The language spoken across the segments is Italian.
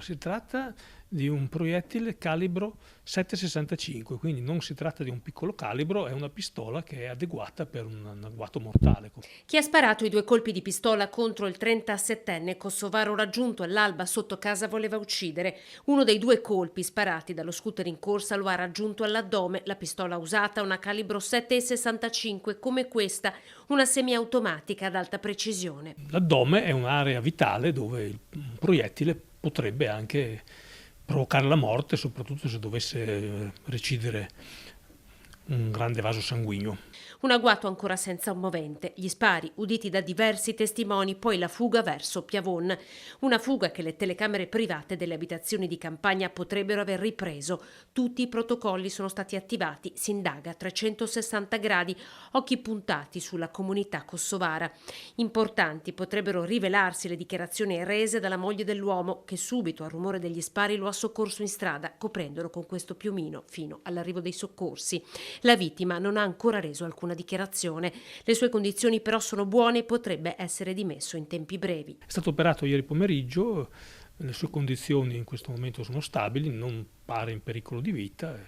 Si tratta di un proiettile calibro 7,65, quindi non si tratta di un piccolo calibro, è una pistola che è adeguata per un agguato mortale. Chi ha sparato i 2 colpi di pistola contro il 37enne kosovaro raggiunto all'alba sotto casa voleva uccidere. Uno dei 2 colpi sparati dallo scooter in corsa lo ha raggiunto all'addome. La pistola usata, una calibro 7,65 come questa, una semiautomatica ad alta precisione. L'addome è un'area vitale dove il proiettile potrebbe anche provocare la morte, soprattutto se dovesse recidere un grande vaso sanguigno. Un agguato ancora senza un movente, gli spari uditi da diversi testimoni, poi la fuga verso Piavon. Una fuga che le telecamere private delle abitazioni di campagna potrebbero aver ripreso. Tutti i protocolli sono stati attivati, si indaga a 360 gradi, occhi puntati sulla comunità kosovara. Importanti potrebbero rivelarsi le dichiarazioni rese dalla moglie dell'uomo, che subito al rumore degli spari lo ha soccorso in strada, coprendolo con questo piumino fino all'arrivo dei soccorsi. La vittima non ha ancora reso alcuna dichiarazione. Le sue condizioni però sono buone e potrebbe essere dimesso in tempi brevi. È stato operato ieri pomeriggio, le sue condizioni in questo momento sono stabili, non pare in pericolo di vita.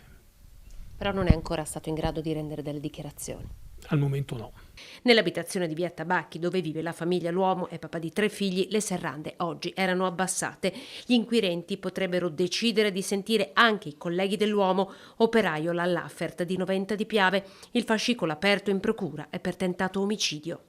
Però non è ancora stato in grado di rendere delle dichiarazioni. Al momento no. Nell'abitazione di via Tabacchi, dove vive la famiglia, l'uomo è papà di 3 figli, le serrande oggi erano abbassate. Gli inquirenti potrebbero decidere di sentire anche i colleghi dell'uomo, operaio Lallaffert di Noventa di Piave. Il fascicolo aperto in procura è per tentato omicidio.